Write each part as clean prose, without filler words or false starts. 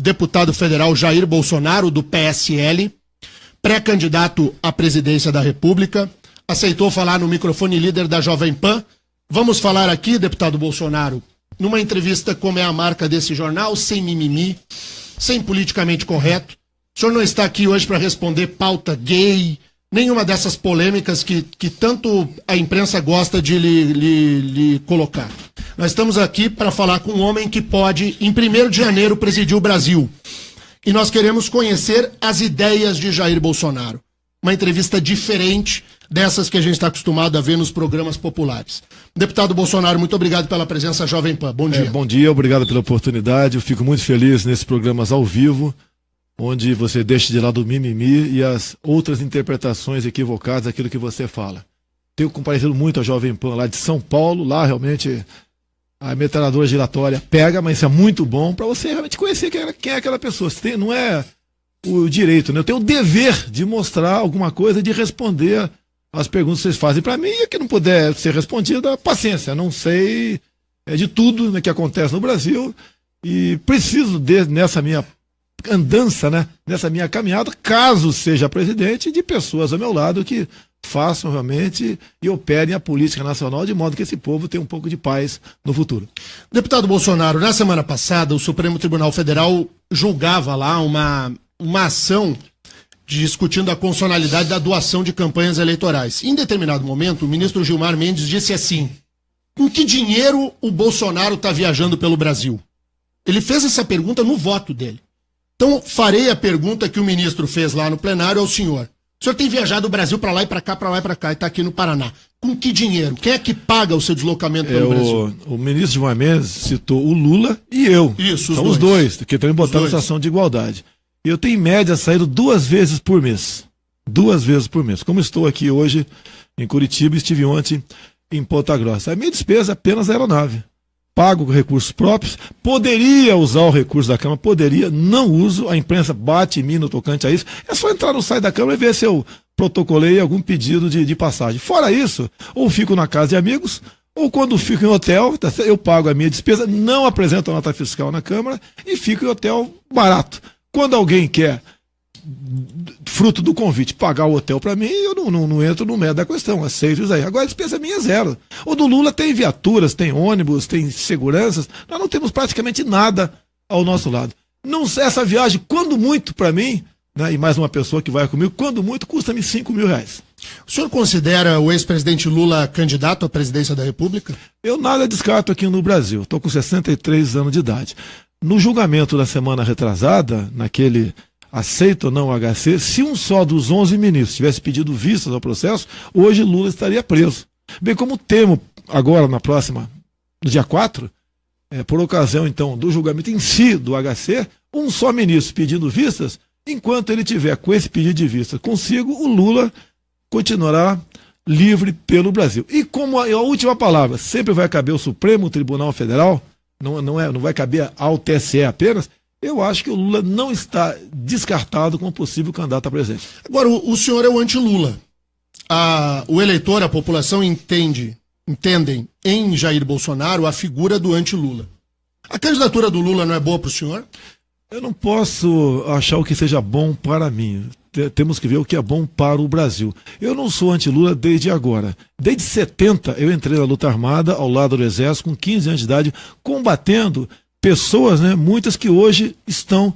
deputado federal Jair Bolsonaro, do PSL, pré-candidato à presidência da República, aceitou falar no microfone líder da Jovem Pan. Vamos falar aqui, deputado Bolsonaro, numa entrevista como é a marca desse jornal, sem mimimi, sem politicamente correto. O senhor não está aqui hoje para responder pauta gay, nenhuma dessas polêmicas que tanto a imprensa gosta de lhe colocar. Nós estamos aqui para falar com um homem que pode, em 1º de janeiro, presidir o Brasil. E nós queremos conhecer as ideias de Jair Bolsonaro. Uma entrevista diferente dessas que a gente está acostumado a ver nos programas populares. Deputado Bolsonaro, muito obrigado pela presença Jovem Pan. Bom dia. Bom dia, obrigado pela oportunidade. Eu fico muito feliz nesses programas ao vivo, onde você deixa de lado o mimimi e as outras interpretações equivocadas daquilo que você fala. Tenho comparecido muito a Jovem Pan lá de São Paulo, lá realmente a metralhadora giratória pega, mas isso é muito bom para você realmente conhecer quem é aquela pessoa. Você tem, não é o direito, né? Eu tenho o dever de mostrar alguma coisa, de responder as perguntas que vocês fazem para mim, e que não puder ser respondida, paciência. Não sei de tudo, né, que acontece no Brasil e preciso, nessa minha andança, né, nessa minha caminhada, caso seja presidente, de pessoas ao meu lado que façam realmente e operem a política nacional de modo que esse povo tenha um pouco de paz no futuro. Deputado Bolsonaro, na semana passada o Supremo Tribunal Federal julgava lá uma ação discutindo a constitucionalidade da doação de campanhas eleitorais. Em determinado momento, o ministro Gilmar Mendes disse assim: com que dinheiro o Bolsonaro está viajando pelo Brasil? Ele fez essa pergunta no voto dele. Então, farei a pergunta que o ministro fez lá no plenário ao senhor. O senhor tem viajado o Brasil para lá e para cá, e está aqui no Paraná. Com que dinheiro? Quem é que paga o seu deslocamento pelo Brasil? O ministro Gilmar Mendes citou o Lula e eu. Isso, são os dois, que também botaram essa ação de igualdade. Eu tenho, em média, saído 2 vezes por mês. 2 vezes por mês. Como estou aqui hoje em Curitiba, estive ontem em Ponta Grossa. A minha despesa é apenas a aeronave. Pago com recursos próprios, poderia usar o recurso da Câmara, poderia, não uso, a imprensa bate em mim no tocante a isso. É só entrar no site da Câmara e ver se eu protocolei algum pedido de passagem. Fora isso, ou fico na casa de amigos, ou quando fico em hotel, eu pago a minha despesa, não apresento a nota fiscal na Câmara e fico em hotel barato. Quando alguém quer, fruto do convite, pagar o hotel para mim, eu não entro no mérito da questão, aceito isso aí. Agora a despesa minha é zero. O do Lula tem viaturas, tem ônibus, tem seguranças, nós não temos praticamente nada ao nosso lado. Não, essa viagem, quando muito para mim, né, e mais uma pessoa que vai comigo, quando muito, custa-me R$5.000. O senhor considera o ex-presidente Lula candidato à presidência da República? Eu nada descarto aqui no Brasil, estou com 63 anos de idade. No julgamento da semana retrasada, naquele aceita ou não o HC, se um só dos 11 ministros tivesse pedido vistas ao processo, hoje Lula estaria preso. Bem como temo agora, no dia 4, por ocasião então do julgamento em si do HC, um só ministro pedindo vistas, enquanto ele tiver com esse pedido de vista consigo, o Lula continuará livre pelo Brasil. E como a última palavra sempre vai caber ao Supremo Tribunal Federal, não vai caber ao TSE apenas, eu acho que o Lula não está descartado como possível candidato a presidente. Agora, o senhor é o anti-Lula. O eleitor, a população entendem em Jair Bolsonaro a figura do anti-Lula. A candidatura do Lula não é boa para o senhor? Eu não posso achar o que seja bom para mim. Temos que ver o que é bom para o Brasil. Eu não sou anti-Lula desde agora. Desde 70 eu entrei na luta armada ao lado do Exército com 15 anos de idade, combatendo pessoas, né, muitas que hoje estão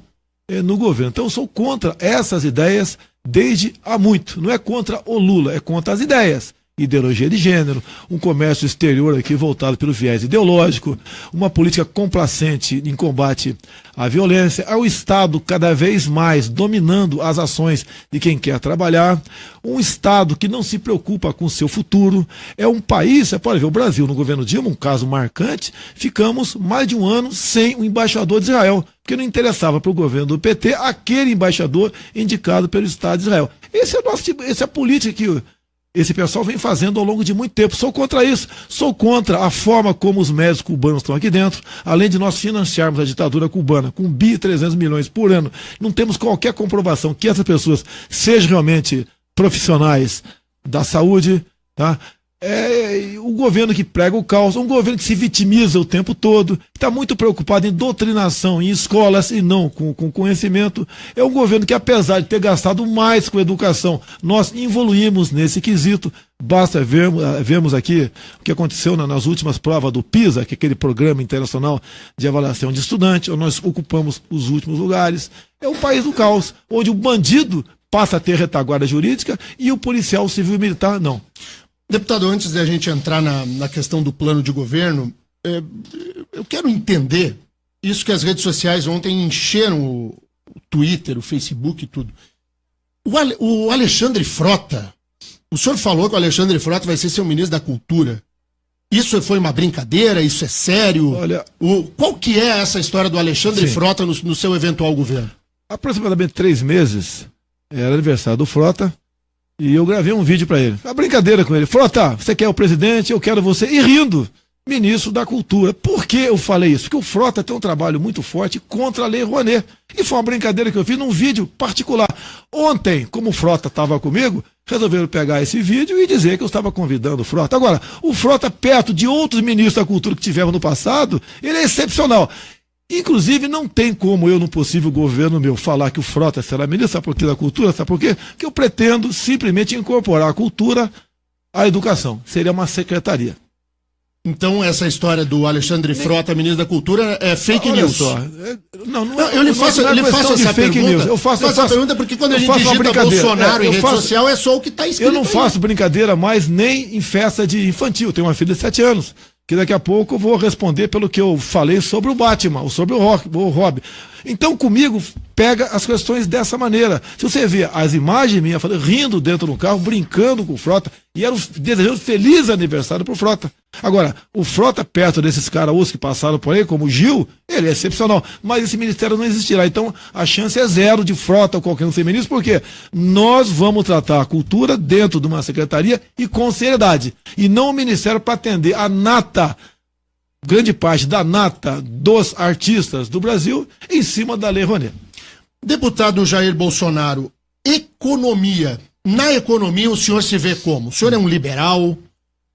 no governo. Então eu sou contra essas ideias desde há muito. Não é contra o Lula, é contra as ideias. Ideologia de gênero, um comércio exterior aqui voltado pelo viés ideológico, uma política complacente em combate à violência, ao Estado cada vez mais dominando as ações de quem quer trabalhar, um Estado que não se preocupa com o seu futuro. É um país, você pode ver, o Brasil no governo Dilma, um caso marcante, ficamos mais de um ano sem o embaixador de Israel, porque não interessava para o governo do PT aquele embaixador indicado pelo Estado de Israel. Essa é a política que esse pessoal vem fazendo ao longo de muito tempo. Sou contra isso, sou contra a forma como os médicos cubanos estão aqui dentro, além de nós financiarmos a ditadura cubana com 1.300 bilhões por ano. Não temos qualquer comprovação que essas pessoas sejam realmente profissionais da saúde, tá? o governo que prega o caos, um governo que se vitimiza o tempo todo, está muito preocupado em doutrinação, em escolas e não com conhecimento. É um governo que, apesar de ter gastado mais com educação, nós evoluímos nesse quesito. Basta vermos aqui o que aconteceu nas últimas provas do PISA, que é aquele programa internacional de avaliação de estudantes, onde nós ocupamos os últimos lugares. É o país do caos, onde o bandido passa a ter retaguarda jurídica e o policial civil e militar não. Deputado, antes de a gente entrar na questão do plano de governo, eu quero entender isso que as redes sociais ontem encheram o Twitter, o Facebook e tudo. O Alexandre Frota, o senhor falou que o Alexandre Frota vai ser seu ministro da Cultura. Isso foi uma brincadeira? Isso é sério? Olha, qual que é essa história do Alexandre Frota no seu eventual governo? Aproximadamente 3 meses, era aniversário do Frota, e eu gravei um vídeo para ele. A brincadeira com ele. Frota, você quer o presidente, eu quero você. E rindo, ministro da Cultura. Por que eu falei isso? Porque o Frota tem um trabalho muito forte contra a Lei Rouanet. E foi uma brincadeira que eu fiz num vídeo particular. Ontem, como o Frota estava comigo, resolveram pegar esse vídeo e dizer que eu estava convidando o Frota. Agora, o Frota, perto de outros ministros da Cultura que tivemos no passado, ele é excepcional. Inclusive, não tem como eu, no possível governo meu, falar que o Frota será ministro, sabe por quê? Da Cultura, sabe por quê? Porque eu pretendo simplesmente incorporar a cultura à educação. Seria uma secretaria. Então, essa história do Alexandre Frota, ministro da Cultura, é fake news? Só. Eu lhe faço essa pergunta. Eu faço essa pergunta porque quando a gente digita Bolsonaro em rede social, é só o que está escrito. Eu não faço brincadeira mais nem em festa de infantil. Eu tenho uma filha de 7 anos. Que daqui a pouco eu vou responder pelo que eu falei sobre o Batman, ou sobre o Robin. Então, comigo, pega as questões dessa maneira. Se você vê as imagens minhas, rindo dentro do carro, brincando com o Frota, e eram desejando feliz aniversário pro Frota. Agora, o Frota, perto desses caras que passaram por aí, como o Gil, ele é excepcional. Mas esse ministério não existirá. Então, a chance é zero de Frota ou qualquer um ser ministro, porque nós vamos tratar a cultura dentro de uma secretaria e com seriedade. E não o ministério para atender a nata, grande parte da nata dos artistas do Brasil, em cima da Lei Rouanet. Deputado Jair Bolsonaro, economia. Na economia, o senhor se vê como? O senhor é um liberal?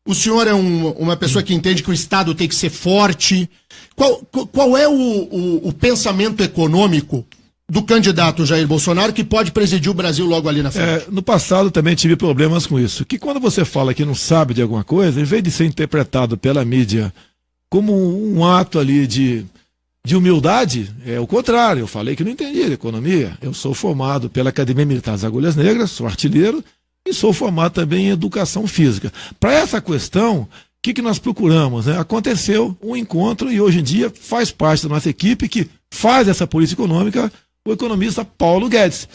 O senhor é uma pessoa que entende que o Estado tem que ser forte? Qual é o pensamento econômico do candidato Jair Bolsonaro que pode presidir o Brasil logo ali na frente? No passado também tive problemas com isso. Que quando você fala que não sabe de alguma coisa, em vez de ser interpretado pela mídia como um ato ali de humildade, é o contrário. Eu falei que não entendia de economia. Eu sou formado pela Academia Militar das Agulhas Negras, sou artilheiro e sou formado também em educação física. Para essa questão, o que nós procuramos? Né? Aconteceu um encontro e hoje em dia faz parte da nossa equipe que faz essa política econômica o economista Paulo Guedes.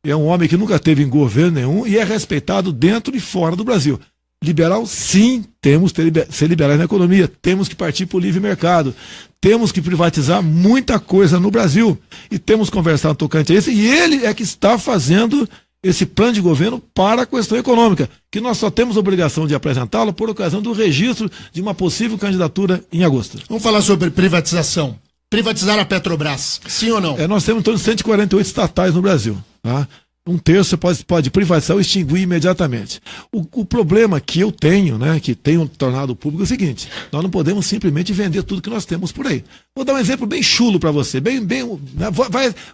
É um homem que nunca teve em governo nenhum e é respeitado dentro e fora do Brasil. Liberal, sim, temos que ser liberais na economia, temos que partir para o livre mercado, temos que privatizar muita coisa no Brasil e temos que conversar no tocante a isso, e ele é que está fazendo esse plano de governo para a questão econômica, que nós só temos obrigação de apresentá-lo por ocasião do registro de uma possível candidatura em agosto. Vamos falar sobre privatização. Privatizar a Petrobras, sim ou não? Nós temos em torno de 148 estatais no Brasil, tá? 1/3 você pode privatizar ou extinguir imediatamente. O problema que eu tenho, né, que tenho tornado público é o seguinte: nós não podemos simplesmente vender tudo que nós temos por aí. Vou dar um exemplo bem chulo para você, né,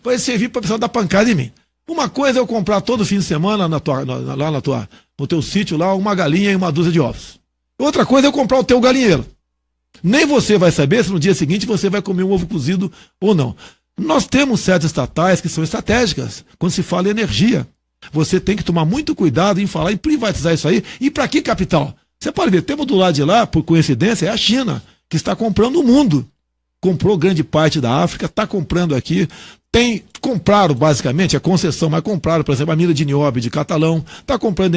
vai servir para o pessoal dar pancada em mim. Uma coisa é eu comprar todo fim de semana no teu sítio lá uma galinha e uma dúzia de ovos. Outra coisa é eu comprar o teu galinheiro. Nem você vai saber se no dia seguinte você vai comer um ovo cozido ou não. Nós temos certas estatais que são estratégicas. Quando se fala em energia, você tem que tomar muito cuidado em falar em privatizar isso aí. E para que capital? Você pode ver, temos do lado de lá, por coincidência, é a China, que está comprando o mundo. Comprou grande parte da África, está comprando aqui. Compraram basicamente a concessão, mas compraram, por exemplo, a mina de Nióbio de Catalão, está comprando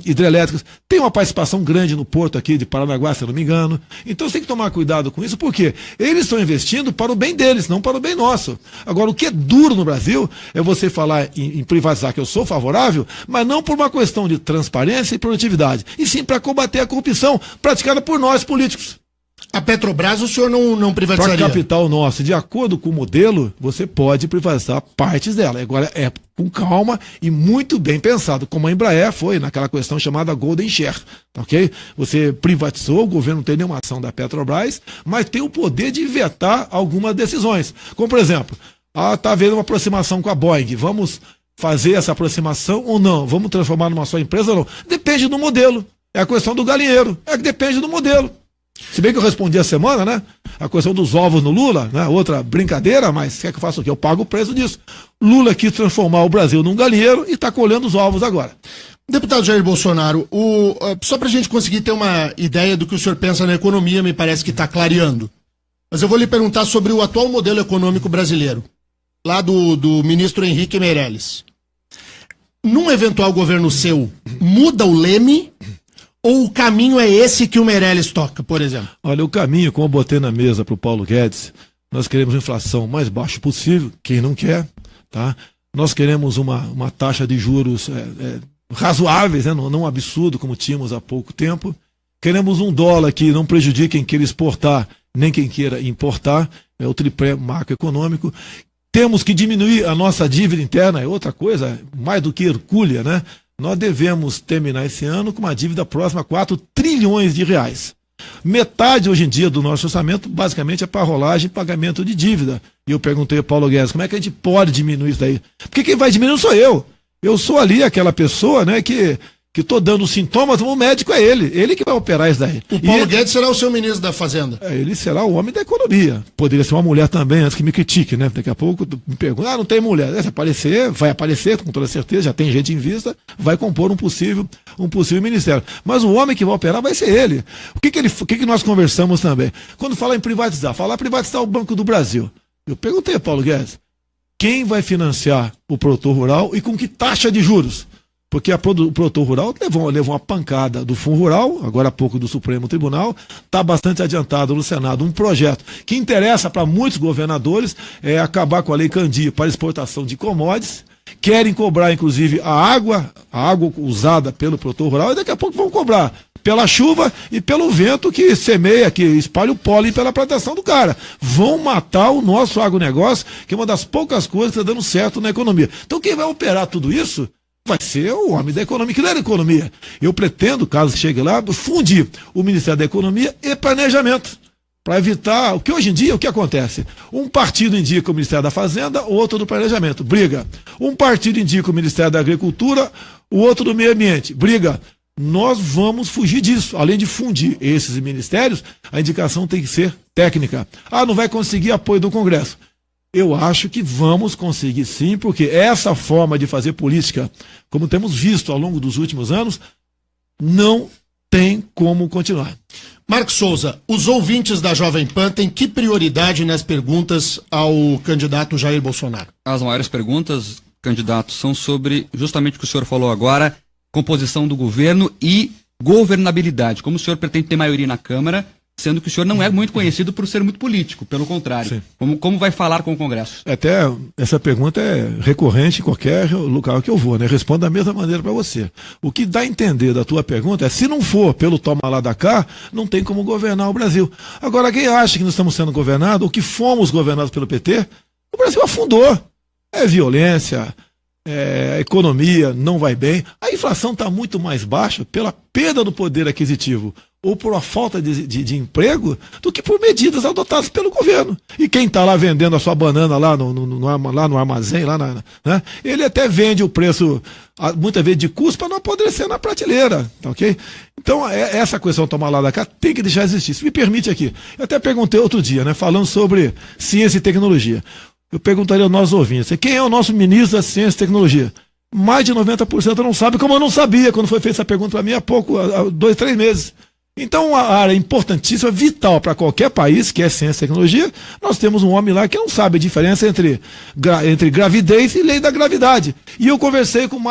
hidrelétricas, tem uma participação grande no porto aqui de Paranaguá, se eu não me engano. Então você tem que tomar cuidado com isso, porque eles estão investindo para o bem deles, não para o bem nosso. Agora, o que é duro no Brasil é você falar em privatizar, que eu sou favorável, mas não por uma questão de transparência e produtividade, e sim para combater a corrupção praticada por nós políticos. A Petrobras o senhor não privatizaria? Para capital nosso, de acordo com o modelo, você pode privatizar partes dela. Agora é com calma e muito bem pensado, como a Embraer foi naquela questão chamada Golden Share, ok? Você privatizou, o governo não tem nenhuma ação da Petrobras, mas tem o poder de vetar algumas decisões. Como, por exemplo, está havendo uma aproximação com a Boeing, vamos fazer essa aproximação ou não? Vamos transformar numa só empresa ou não? Depende do modelo. É a questão do galinheiro, é que depende do modelo. Se bem que eu respondi a semana, né? A questão dos ovos no Lula, né? Outra brincadeira, mas quer que eu faça o quê? Eu pago o preço disso. Lula quis transformar o Brasil num galinheiro e está colhendo os ovos agora. Deputado Jair Bolsonaro, só para a gente conseguir ter uma ideia do que o senhor pensa na economia, me parece que está clareando. Mas eu vou lhe perguntar sobre o atual modelo econômico brasileiro, lá do ministro Henrique Meirelles. Num eventual governo seu, muda o leme? Ou o caminho é esse que o Meirelles toca, por exemplo? Olha, o caminho, como eu botei na mesa para o Paulo Guedes, nós queremos inflação mais baixa possível, quem não quer, tá? Nós queremos uma taxa de juros razoáveis, né? Não absurdo como tínhamos há pouco tempo. Queremos um dólar que não prejudique quem queira exportar, nem quem queira importar, é o tripé macroeconômico. Temos que diminuir a nossa dívida interna, é outra coisa, mais do que hercúlea, né? Nós devemos terminar esse ano com uma dívida próxima a 4 trilhões de reais. Metade hoje em dia do nosso orçamento basicamente é para rolagem e pagamento de dívida. E eu perguntei ao Paulo Guedes, como é que a gente pode diminuir isso daí? Porque quem vai diminuir não sou eu. Eu sou ali aquela pessoa, né, que estou dando sintomas, o médico é ele que vai operar isso daí. O Paulo Guedes será o seu ministro da Fazenda. Ele será o homem da economia. Poderia ser uma mulher também, antes que me critique, né? Daqui a pouco me pergunta, não tem mulher. Se aparecer, vai aparecer, com toda certeza, já tem gente em vista, vai compor um possível ministério. Mas o homem que vai operar vai ser ele. O que nós conversamos também? Quando fala em privatizar, privatizar o Banco do Brasil. Eu perguntei a Paulo Guedes, quem vai financiar o produtor rural e com que taxa de juros? Porque o produtor rural levou uma pancada do Fundo Rural, agora há pouco do Supremo Tribunal, está bastante adiantado no Senado um projeto que interessa para muitos governadores, é acabar com a Lei Candir para exportação de commodities, querem cobrar inclusive a água usada pelo produtor rural, e daqui a pouco vão cobrar pela chuva e pelo vento que semeia, que espalha o pólen pela plantação do cara. Vão matar o nosso agronegócio, que é uma das poucas coisas que está dando certo na economia. Então quem vai operar tudo isso vai ser o homem da economia, que não é da economia. Eu pretendo, caso chegue lá, fundir o Ministério da Economia e Planejamento, para evitar, o que hoje em dia, o que acontece? Um partido indica o Ministério da Fazenda, o outro do Planejamento, briga. Um partido indica o Ministério da Agricultura, o outro do Meio Ambiente, briga. Nós vamos fugir disso. Além de fundir esses ministérios, a indicação tem que ser técnica. Não vai conseguir apoio do Congresso. Eu acho que vamos conseguir sim, porque essa forma de fazer política, como temos visto ao longo dos últimos anos, não tem como continuar. Marcos Souza, os ouvintes da Jovem Pan têm que prioridade nas perguntas ao candidato Jair Bolsonaro? As maiores perguntas, candidato, são sobre justamente o que o senhor falou agora, composição do governo e governabilidade. Como o senhor pretende ter maioria na Câmara, sendo que o senhor não é muito conhecido por ser muito político, pelo contrário. Como vai falar com o Congresso? Até essa pergunta é recorrente em qualquer local que eu vou, né? Respondo da mesma maneira para você. O que dá a entender da tua pergunta é, se não for pelo toma lá da cá, não tem como governar o Brasil. Agora, quem acha que nós estamos sendo governados, ou que fomos governados pelo PT, o Brasil afundou. É violência, a economia não vai bem, a inflação está muito mais baixa pela perda do poder aquisitivo ou por uma falta de emprego do que por medidas adotadas pelo governo. E quem está lá vendendo a sua banana lá no armazém, né, ele até vende o preço, muitas vezes de custo, para não apodrecer na prateleira. Tá, ok? Então, essa questão de tomar lá da cá tem que deixar existir. Se me permite aqui, eu até perguntei outro dia, né, falando sobre ciência e tecnologia. Eu perguntaria aos nossos ouvintes, quem é o nosso ministro da Ciência e Tecnologia? Mais de 90% não sabe, como eu não sabia quando foi feita essa pergunta para mim há 2, 3 meses. Então, uma área importantíssima, vital para qualquer país, que é ciência e tecnologia, nós temos um homem lá que não sabe a diferença entre gravidez e lei da gravidade. E eu conversei com o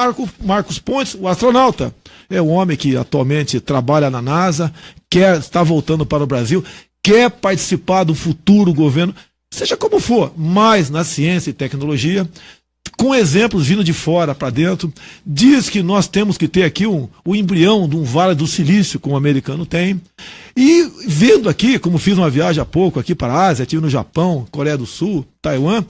Marcos Pontes, o astronauta. É um homem que atualmente trabalha na NASA, está voltando para o Brasil, quer participar do futuro governo, seja como for, mas na ciência e tecnologia com exemplos vindo de fora para dentro, diz que nós temos que ter aqui o embrião de um Vale do Silício, como o americano tem, e vendo aqui, como fiz uma viagem há pouco aqui para a Ásia, estive no Japão, Coreia do Sul, Taiwan,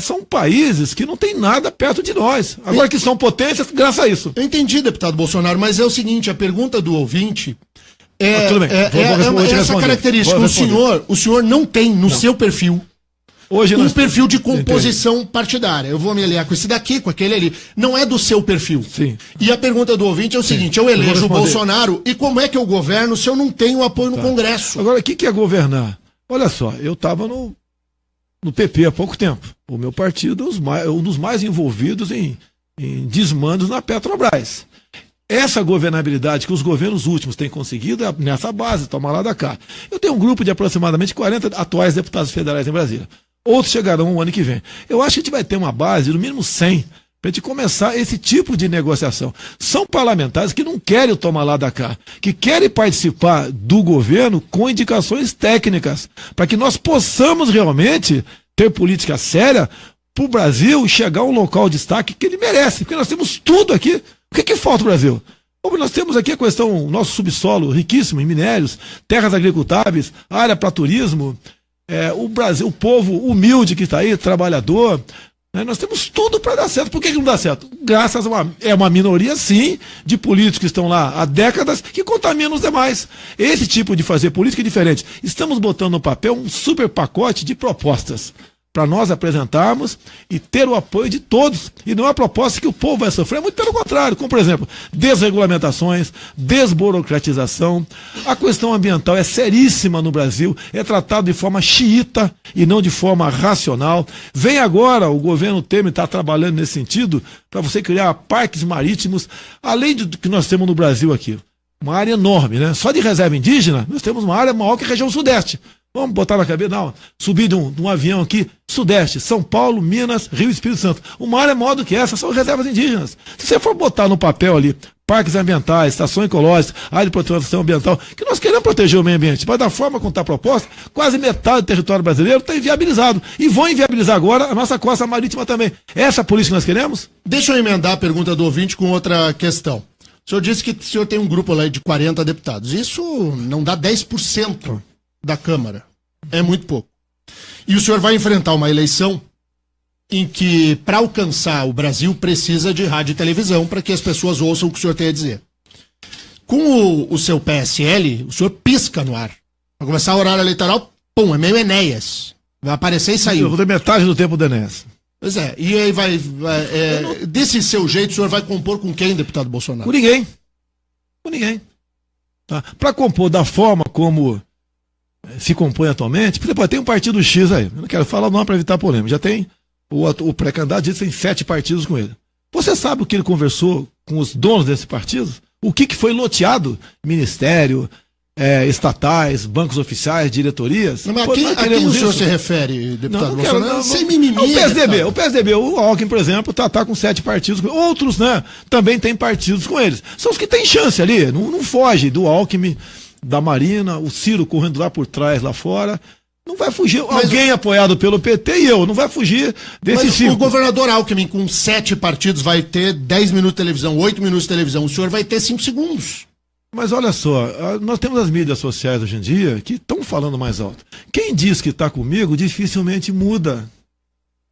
são países que não tem nada perto de nós. Agora que são potências, graças a isso. Eu entendi, deputado Bolsonaro, mas é o seguinte, a pergunta do ouvinte tudo bem. Essa característica. O senhor não tem no seu perfil hoje um perfil de composição partidária. Eu vou me aliar com esse daqui, com aquele ali. Não é do seu perfil. Sim. E a pergunta do ouvinte é o seguinte, eu elejo o Bolsonaro e como é que eu governo se eu não tenho apoio no Congresso? Agora, o que é governar? Olha só, eu estava no PP há pouco tempo. O meu partido é um dos mais envolvidos em desmandos na Petrobras. Essa governabilidade que os governos últimos têm conseguido é nessa base, toma lá da cá. Eu tenho um grupo de aproximadamente 40 atuais deputados federais em Brasília. Outros chegarão o ano que vem. Eu acho que a gente vai ter uma base, no mínimo 100, para a gente começar esse tipo de negociação. São parlamentares que não querem tomar lá da cá, que querem participar do governo com indicações técnicas, para que nós possamos realmente ter política séria para o Brasil chegar a um local de destaque que ele merece, porque nós temos tudo aqui. O que falta no Brasil? Nós temos aqui a questão, nosso subsolo riquíssimo em minérios, terras agricultáveis, área para turismo, o Brasil, o povo humilde que está aí, trabalhador, né? Nós temos tudo para dar certo. Por que não dá certo? Graças a uma minoria, sim, de políticos que estão lá há décadas que contaminam os demais. Esse tipo de fazer política é diferente. Estamos botando no papel um super pacote de propostas para nós apresentarmos e ter o apoio de todos. E não é a proposta que o povo vai sofrer, muito pelo contrário, como por exemplo, desregulamentações, desburocratização. A questão ambiental é seríssima no Brasil, é tratado de forma xiita e não de forma racional. Vem agora, o governo Temer está trabalhando nesse sentido, para você criar parques marítimos, além do que nós temos no Brasil aqui. Uma área enorme, né? Só de reserva indígena, nós temos uma área maior que a região sudeste. Vamos botar na cabeça, não, subir de um avião aqui, Sudeste, São Paulo, Minas, Rio e Espírito Santo. Uma área maior do que essa, são reservas indígenas. Se você for botar no papel ali, parques ambientais, estações ecológicas, área de proteção ambiental, que nós queremos proteger o meio ambiente, mas da forma como está proposta, quase metade do território brasileiro está inviabilizado. E vão inviabilizar agora a nossa costa marítima também. Essa é a política que nós queremos? Deixa eu emendar a pergunta do ouvinte com outra questão. O senhor disse que o senhor tem um grupo lá de 40 deputados. Isso não dá 10% da Câmara. É muito pouco. E o senhor vai enfrentar uma eleição em que, para alcançar o Brasil, precisa de rádio e televisão para que as pessoas ouçam o que o senhor tem a dizer. Com o seu PSL, o senhor pisca no ar. Vai começar a horário eleitoral, pum, é meio Enéas. Vai aparecer e saiu. Eu vou ter metade do tempo do Enéas. Pois é, e aí desse seu jeito, o senhor vai compor com quem, deputado Bolsonaro? Com ninguém. Com ninguém. Tá? Para compor da forma como se compõe atualmente, por exemplo, tem um partido X aí, eu não quero falar o nome para evitar polêmica, já tem o pré-candidato, diz que tem 7 partidos com ele. Você sabe o que ele conversou com os donos desses partidos? O que foi loteado? Ministério, estatais, bancos oficiais, diretorias. Não, mas a quem o senhor se refere, deputado Bolsonaro? Sem mimimi. O PSDB, o Alckmin, por exemplo, tá com 7 partidos. Outros, né, também tem partidos com eles. São os que têm chance ali, não foge do Alckmin, da Marina, o Ciro correndo lá por trás, lá fora. Não vai fugir. Alguém apoiado pelo PT e eu, não vai fugir desse ciclo. O governador Alckmin, com 7 partidos, vai ter 10 minutos de televisão, 8 minutos de televisão. O senhor vai ter 5 segundos. Mas olha só, nós temos as mídias sociais hoje em dia que estão falando mais alto. Quem diz que está comigo dificilmente muda.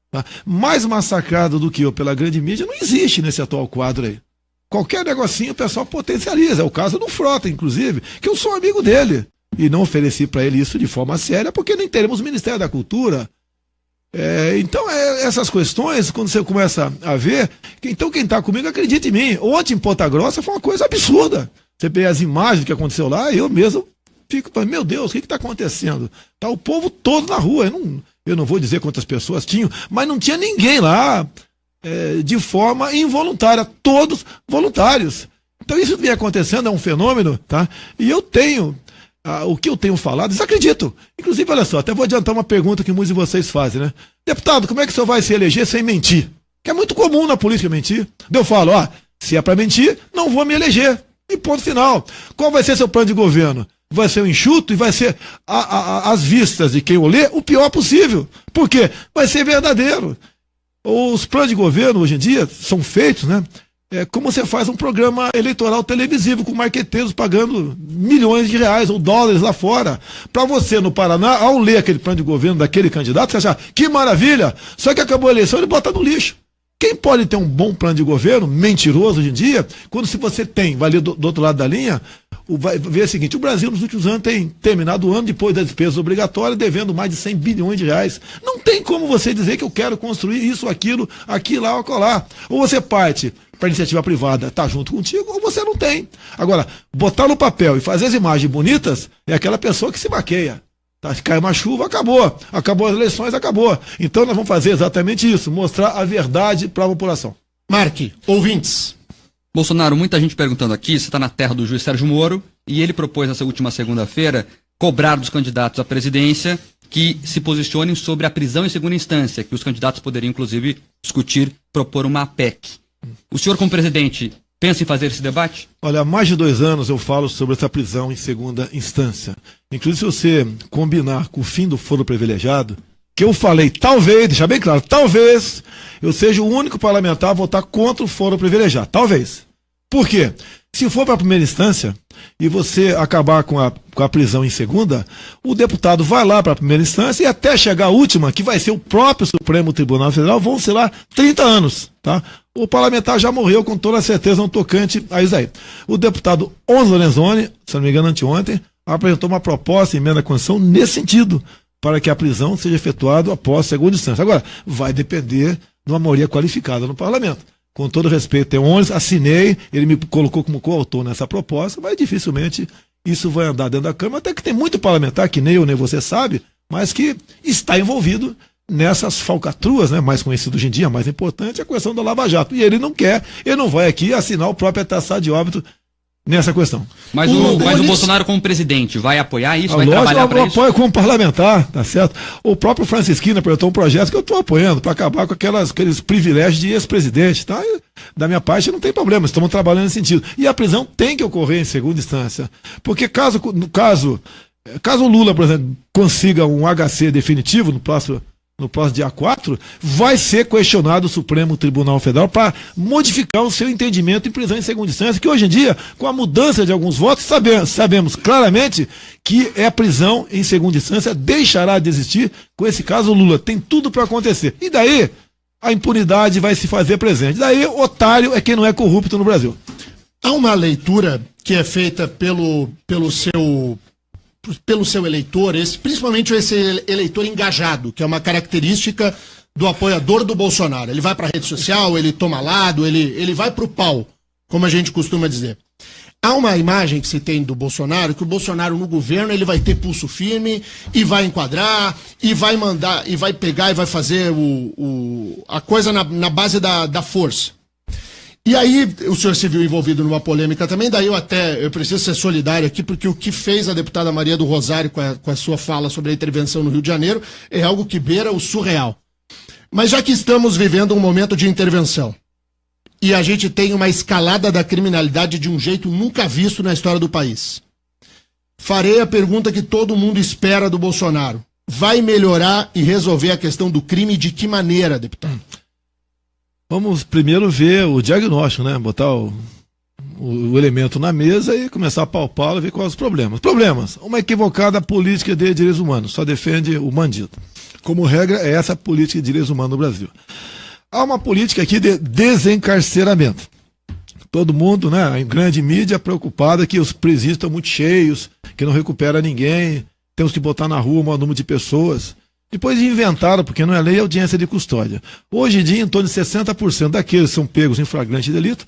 Tá? Mais massacrado do que eu pela grande mídia não existe nesse atual quadro aí. Qualquer negocinho o pessoal potencializa. É o caso do Frota, inclusive, que eu sou amigo dele. E não ofereci para ele isso de forma séria, porque nem teremos o Ministério da Cultura. Então, essas questões, quando você começa a ver, então quem está comigo acredita em mim. Ontem em Ponta Grossa foi uma coisa absurda. Você vê as imagens do que aconteceu lá, eu mesmo fico falando, meu Deus, o que está acontecendo? Tá o povo todo na rua. Eu não vou dizer quantas pessoas tinham, mas não tinha ninguém lá de forma involuntária, todos voluntários. Então isso vem acontecendo, é um fenômeno, tá? E eu tenho, o que eu tenho falado, desacredito. Inclusive, olha só, até vou adiantar uma pergunta que muitos de vocês fazem, né? Deputado, como é que o senhor vai se eleger sem mentir? Que é muito comum na política mentir. Eu falo, se é para mentir, não vou me eleger. E ponto final. Qual vai ser seu plano de governo? Vai ser um enxuto e vai ser, às vistas de quem o lê, o pior possível. Por quê? Vai ser verdadeiro. Os planos de governo, hoje em dia, são feitos, né? Como você faz um programa eleitoral televisivo com marqueteiros pagando milhões de reais ou dólares lá fora. Para você, no Paraná, ao ler aquele plano de governo daquele candidato, você achar que maravilha, só que acabou a eleição, ele bota no lixo. Quem pode ter um bom plano de governo, mentiroso hoje em dia, quando se você tem, vai ler do outro lado da linha, vai ver o seguinte: o Brasil nos últimos anos tem terminado o ano, depois das despesas obrigatórias, devendo mais de 100 bilhões de reais. Não tem como você dizer que eu quero construir isso, aquilo, aqui, lá ou acolá. Ou você parte para a iniciativa privada, está junto contigo, ou você não tem. Agora, botar no papel e fazer as imagens bonitas é aquela pessoa que se maqueia. Tá? Se cai uma chuva, acabou. Acabou as eleições, acabou. Então nós vamos fazer exatamente isso, mostrar a verdade para a população. Marque, ouvintes. Bolsonaro, muita gente perguntando aqui, você está na terra do juiz Sérgio Moro, e ele propôs nessa última segunda-feira cobrar dos candidatos à presidência que se posicionem sobre a prisão em segunda instância, que os candidatos poderiam, inclusive, discutir, propor uma PEC. O senhor, como presidente, pensa em fazer esse debate? Olha, há mais de 2 anos eu falo sobre essa prisão em segunda instância. Inclusive, se você combinar com o fim do foro privilegiado, que eu falei, talvez, deixar bem claro, talvez eu seja o único parlamentar a votar contra o foro privilegiado. Talvez. Por quê? Se for para a primeira instância e você acabar com a prisão em segunda, o deputado vai lá para a primeira instância e até chegar a última, que vai ser o próprio Supremo Tribunal Federal, vão ser lá 30 anos, tá? O parlamentar já morreu com toda certeza no tocante a isso aí. O deputado Onzo Lorenzoni, se não me engano anteontem, apresentou uma proposta, emenda à Constituição, nesse sentido, para que a prisão seja efetuada após segunda instância. Agora, vai depender de uma maioria qualificada no parlamento. Com todo respeito, eu assinei, ele me colocou como coautor nessa proposta, mas dificilmente isso vai andar dentro da Câmara, até que tem muito parlamentar, que nem eu nem você sabe, mas que está envolvido nessas falcatruas, né, mais conhecido hoje em dia, mais importante, a questão do Lava Jato. E ele não quer, ele não vai aqui assinar o próprio atestado de óbito nessa questão. Mas o Bolsonaro, como presidente, vai apoiar isso? Vai lógico, trabalhar para isso? Eu apoio como parlamentar, tá certo? O próprio Francisquinho apresentou um projeto que eu estou apoiando para acabar com aqueles privilégios de ex-presidente, tá? Da minha parte não tem problema, estamos trabalhando nesse sentido. E a prisão tem que ocorrer em segunda instância, porque caso o Lula, por exemplo, consiga um HC definitivo no próximo dia 4, vai ser questionado o Supremo Tribunal Federal para modificar o seu entendimento em prisão em segunda instância, que hoje em dia, com a mudança de alguns votos, sabemos claramente que a prisão em segunda instância deixará de existir. Com esse caso, o Lula tem tudo para acontecer. E daí, a impunidade vai se fazer presente. Daí, otário é quem não é corrupto no Brasil. Há uma leitura que é feita pelo seu eleitor, principalmente esse eleitor engajado, que é uma característica do apoiador do Bolsonaro. Ele vai para a rede social, ele toma lado, ele vai para o pau, como a gente costuma dizer. Há uma imagem que se tem do Bolsonaro, que o Bolsonaro no governo ele vai ter pulso firme e vai enquadrar, e vai mandar, e vai pegar e vai fazer a coisa na base da força. E aí, o senhor se viu envolvido numa polêmica também, daí eu preciso ser solidário aqui, porque o que fez a deputada Maria do Rosário com a sua fala sobre a intervenção no Rio de Janeiro é algo que beira o surreal. Mas já que estamos vivendo um momento de intervenção, e a gente tem uma escalada da criminalidade de um jeito nunca visto na história do país, farei a pergunta que todo mundo espera do Bolsonaro. Vai melhorar e resolver a questão do crime de que maneira, deputado? Vamos primeiro ver o diagnóstico, né? Botar o elemento na mesa e começar a palpá-lo e ver quais os problemas. Problemas. Uma equivocada política de direitos humanos. Só defende o bandido. Como regra, é essa a política de direitos humanos no Brasil. Há uma política aqui de desencarceramento. Todo mundo, né, em grande mídia, preocupado que os presídios estão muito cheios, que não recupera ninguém, temos que botar na rua o maior número de pessoas. Depois inventaram, porque não é lei, audiência de custódia. Hoje em dia, em torno de 60% daqueles que são pegos em flagrante delito,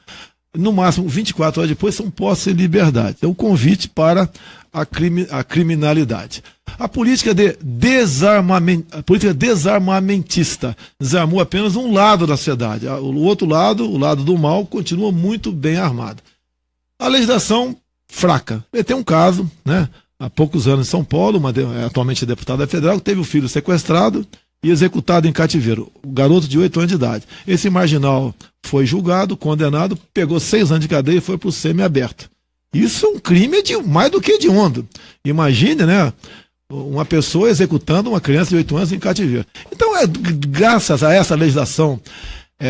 no máximo 24 horas depois, são postos em liberdade. É um convite para a criminalidade. A política desarmamentista desarmou apenas um lado da sociedade. O outro lado, o lado do mal, continua muito bem armado. A legislação fraca. Tem um caso, né? Há poucos anos em São Paulo, atualmente deputada federal, que teve o filho sequestrado e executado em cativeiro. O garoto de 8 anos de idade. Esse marginal foi julgado, condenado, pegou 6 anos de cadeia e foi para o semiaberto. Isso é um crime mais do que hediondo. Imagine, né? uma pessoa executando uma criança de 8 anos em cativeiro. Então, graças a essa legislação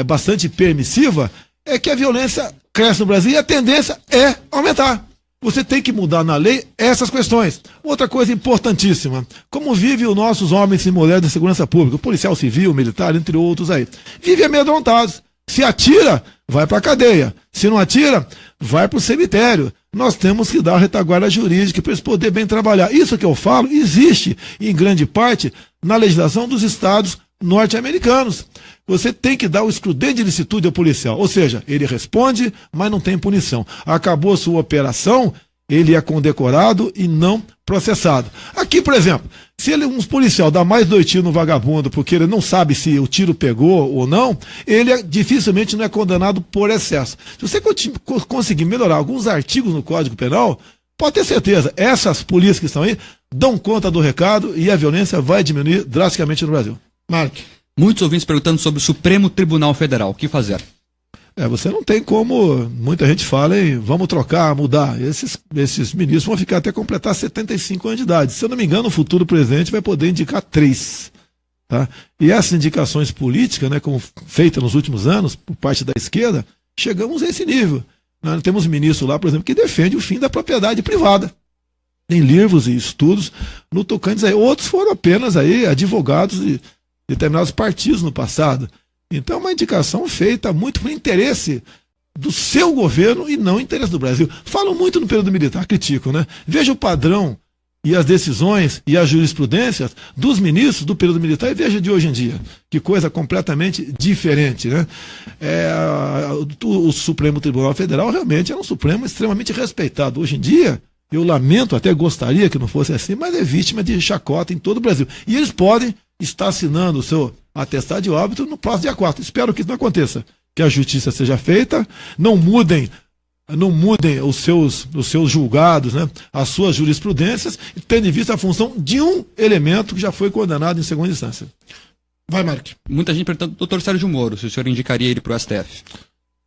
bastante permissiva, é que a violência cresce no Brasil e a tendência é aumentar. Você tem que mudar na lei essas questões. Outra coisa importantíssima, como vivem os nossos homens e mulheres da segurança pública, o policial civil, o militar, entre outros aí, vivem amedrontados. Se atira, vai para a cadeia. Se não atira, vai para o cemitério. Nós temos que dar a retaguarda jurídica para eles poderem bem trabalhar. Isso que eu falo existe, em grande parte, na legislação dos estados norte-americanos. Você tem que dar o excludente de licitude ao policial. Ou seja, ele responde, mas não tem punição. Acabou sua operação, ele é condecorado e não processado. Aqui, por exemplo, se um policial dá mais 2 tiros no vagabundo porque ele não sabe se o tiro pegou ou não, ele dificilmente não é condenado por excesso. Se você conseguir melhorar alguns artigos no Código Penal, pode ter certeza, essas polícias que estão aí dão conta do recado e a violência vai diminuir drasticamente no Brasil. Mark. Muitos ouvintes perguntando sobre o Supremo Tribunal Federal. O que fazer? Você não tem como, muita gente fala em vamos trocar, mudar. Esses ministros vão ficar até completar 75 anos de idade. Se eu não me engano, o futuro presidente vai poder indicar 3. Tá? E essas indicações políticas, né, como feitas nos últimos anos, por parte da esquerda, chegamos a esse nível. Nós temos um ministro lá, por exemplo, que defende o fim da propriedade privada. Tem livros e estudos no tocante aí. Outros foram apenas aí advogados de determinados partidos no passado. Então, uma indicação feita muito por interesse do seu governo e não interesse do Brasil. Falam muito no período militar, criticam, né? Veja o padrão e as decisões e as jurisprudências dos ministros do período militar e veja de hoje em dia. Que coisa completamente diferente, né? O Supremo Tribunal Federal realmente é um Supremo extremamente respeitado. Hoje em dia, eu lamento, até gostaria que não fosse assim, mas é vítima de chacota em todo o Brasil. E eles podem estar assinando o seu atestado de óbito no próximo dia 4. Espero que isso não aconteça. Que a justiça seja feita, não mudem os seus julgados, né, as suas jurisprudências, tendo em vista a função de um elemento que já foi condenado em segunda instância. Vai, Mark. Muita gente perguntando, doutor Sérgio Moro, se o senhor indicaria ele para o STF.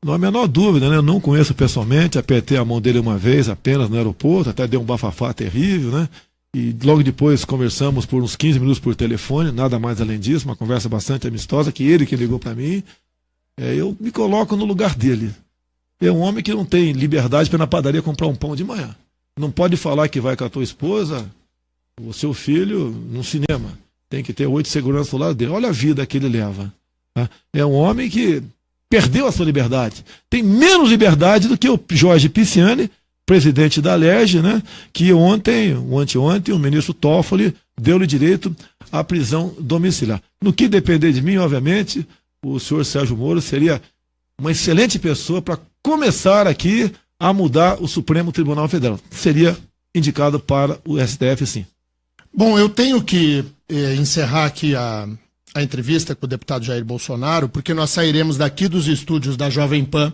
Não há a menor dúvida, né? Eu não conheço pessoalmente, apertei a mão dele uma vez apenas no aeroporto, até deu um bafafá terrível, né? E logo depois conversamos por uns 15 minutos por telefone, nada mais além disso, uma conversa bastante amistosa, que ligou para mim. Eu me coloco no lugar dele. É um homem que não tem liberdade para ir na padaria comprar um pão de manhã. Não pode falar que vai com a tua esposa, o seu filho, num cinema. Tem que ter 8 seguranças do lado dele. Olha a vida que ele leva. Tá? É um homem que perdeu a sua liberdade. Tem menos liberdade do que o Jorge Pisciani, presidente da Alerj, né, que ontem, ou anteontem, o ministro Toffoli deu-lhe direito à prisão domiciliar. No que depender de mim, obviamente, o senhor Sérgio Moro seria uma excelente pessoa para começar aqui a mudar o Supremo Tribunal Federal. Seria indicado para o STF, sim. Bom, eu tenho que encerrar aqui a entrevista com o deputado Jair Bolsonaro, porque nós sairemos daqui dos estúdios da Jovem Pan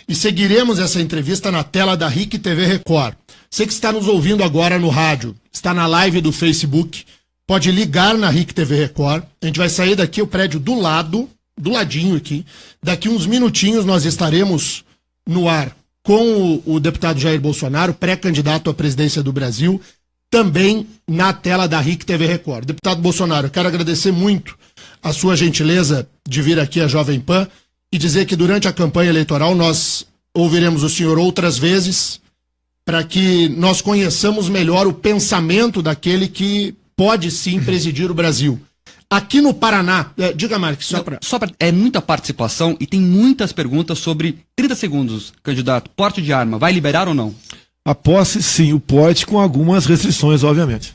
e seguiremos essa entrevista na tela da RIC TV Record. Você que está nos ouvindo agora no rádio, está na live do Facebook, pode ligar na RIC TV Record. A gente vai sair daqui, o prédio do ladinho aqui. Daqui uns minutinhos nós estaremos no ar com o deputado Jair Bolsonaro, pré-candidato à presidência do Brasil, também na tela da RIC TV Record. Deputado Bolsonaro, eu quero agradecer muito a sua gentileza de vir aqui à Jovem Pan e dizer que durante a campanha eleitoral nós ouviremos o senhor outras vezes para que nós conheçamos melhor o pensamento daquele que pode sim presidir o Brasil. Aqui no Paraná, diga, Marques, é muita participação e tem muitas perguntas sobre 30 segundos, candidato. Porte de arma, vai liberar ou não? A posse, sim, o porte com algumas restrições, obviamente.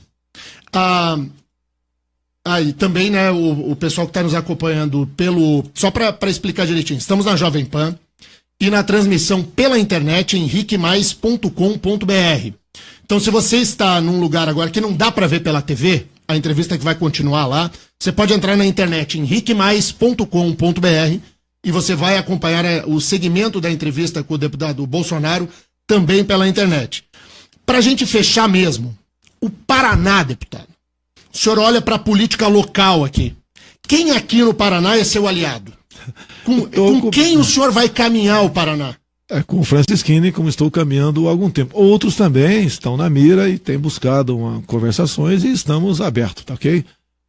E também, né, o pessoal que está nos acompanhando só para explicar direitinho, estamos na Jovem Pan e na transmissão pela internet em ricmais.com.br. Então, se você está num lugar agora que não dá para ver pela TV, a entrevista que vai continuar lá, você pode entrar na internet em ricmais.com.br e você vai acompanhar o segmento da entrevista com o deputado Bolsonaro também pela internet. Para a gente fechar mesmo, o Paraná, deputado, o senhor olha para a política local aqui. Quem aqui no Paraná é seu aliado? Com quem o senhor vai caminhar o Paraná? Com o Francisquini, como estou caminhando há algum tempo. Outros também estão na mira e têm buscado conversações e estamos abertos, tá ok?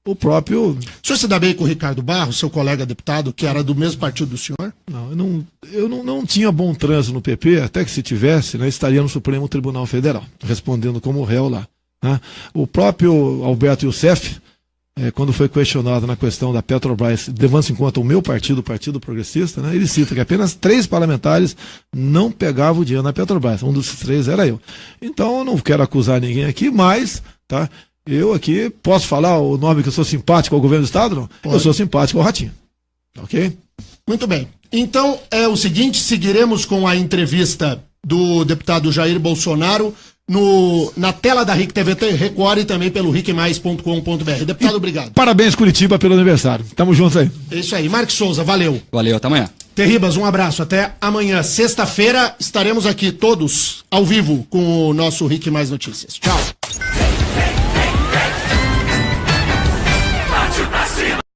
O próprio... O senhor se dá bem com o Ricardo Barros, seu colega deputado, que era do mesmo partido do senhor? Não, eu não tinha bom trânsito no PP, até que se tivesse, né, estaria no Supremo Tribunal Federal, respondendo como réu lá. Né? O próprio Alberto Youssef, quando foi questionado na questão da Petrobras, levando-se em conta o meu partido, o Partido Progressista, né, ele cita que apenas 3 parlamentares não pegavam o dinheiro na Petrobras. Um dos 3 era eu. Então eu não quero acusar ninguém aqui, mas... tá? Eu aqui posso falar o nome que eu sou simpático ao governo do Estado? Não? Pode. Eu sou simpático ao Ratinho. Ok? Muito bem. Então é o seguinte, seguiremos com a entrevista do deputado Jair Bolsonaro na tela da RIC TV Record e também pelo ricmais.com.br. Deputado, obrigado. Parabéns, Curitiba, pelo aniversário. Tamo juntos aí. É isso aí. Marcos Souza, valeu. Valeu, até amanhã. Terribas, um abraço. Até amanhã. Sexta-feira estaremos aqui todos ao vivo com o nosso RIC Mais Notícias. Tchau.